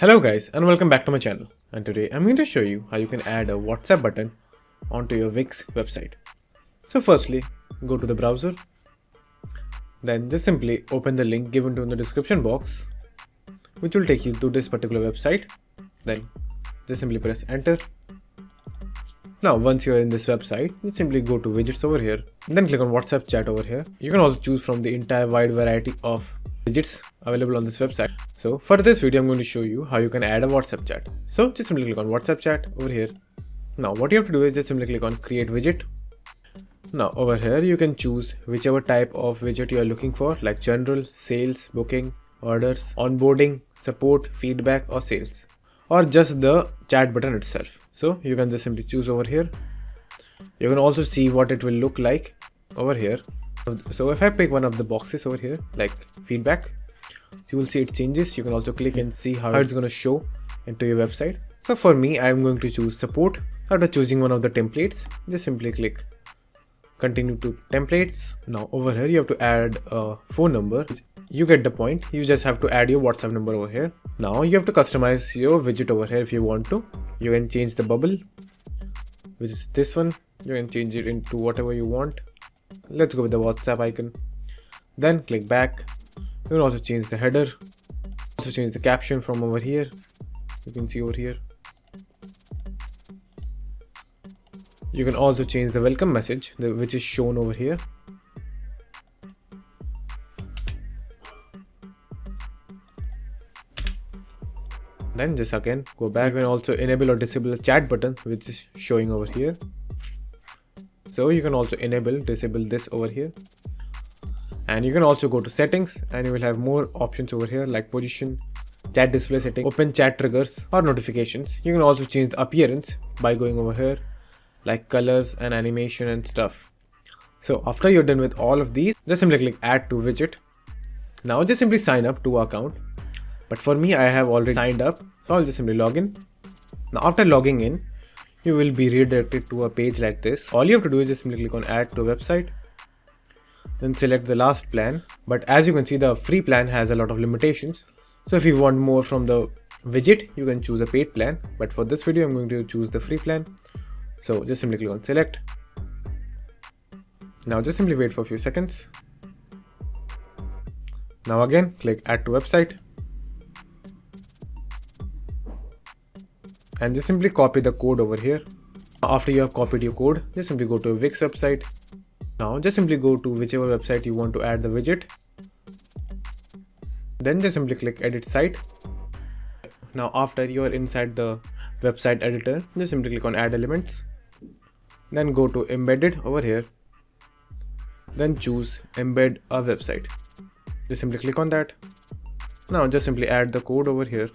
Hello guys and welcome back to my channel, and today I'm going to show you how you can add a WhatsApp button onto your Wix website. So firstly, go to the browser, then just simply open the link given to in the description box, which will take you to this particular website. Then just simply press enter. Now once you're in this website, just simply go to widgets over here, then click on WhatsApp chat over here. You can also choose from the entire wide variety of widgets available on this website. So for this video, I'm going to show you how you can add a WhatsApp chat. So just simply click on WhatsApp chat over here. Now what you have to do is just simply click on create widget. Now over here, you can choose whichever type of widget you are looking for, like general, sales, booking, orders, onboarding, support, feedback, or sales, or just the chat button itself. So you can just simply choose over here. You can also see what it will look like over here. So if I pick one of the boxes over here, like feedback, you will see it changes. You can also click and see how it's going to show into your website. So for me, I'm going to choose support. After choosing one of the templates, just simply click continue to templates. Now over here, you have to add a phone number. You get the point. You just have to add your WhatsApp number over here. Now you have to customize your widget over here if you want to. You can change the bubble, which is this one. You can change it into whatever you want. Let's go with the WhatsApp icon. Then click back. You can also change the header. Also change the caption from over here. You can see over here. You can also change the welcome message, which is shown over here. Then just again go back and also enable or disable the chat button, which is showing over here. So you can also disable this over here. And you can also go to settings and you will have more options over here like position, chat display setting, open chat triggers or notifications. You can also change the appearance by going over here, like colors and animation and stuff. So after you're done with all of these, just simply click add to widget. Now just simply sign up to our account. But for me, I have already signed up, so I'll just simply log in. Now after logging in, you will be redirected to a page like this. All you have to do is just simply click on add to website, then select the last plan. But as you can see, the free plan has a lot of limitations. So if you want more from the widget, you can choose a paid plan. But for this video, I'm going to choose the free plan. So just simply click on select. Now just simply wait for a few seconds. Now again, click add to website. And just simply copy the code over here. After you have copied your code, just simply go to a Wix website. Now just simply go to whichever website you want to add the widget. Then just simply click edit site. Now after you are inside the website editor, just simply click on add elements. Then go to embedded over here. Then choose embed a website. Just simply click on that. Now just simply add the code over here.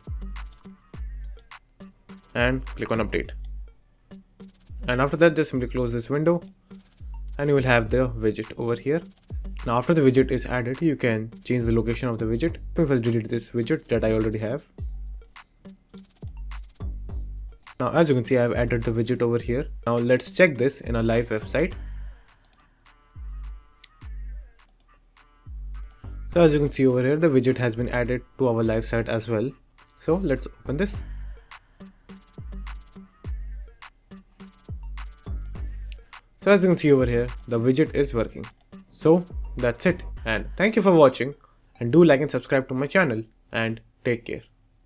And click on update. And after that, just simply close this window and you will have the widget over here. Now after the widget is added, you can change the location of the widget. Let me first delete this widget that I already have. Now as you can see, I have added the widget over here. Now let's check this in a live website. So as you can see over here, the widget has been added to our live site as well. So let's open this. So as you can see over here, the widget is working. So that's it, and thank you for watching, and do like and subscribe to my channel, and take care.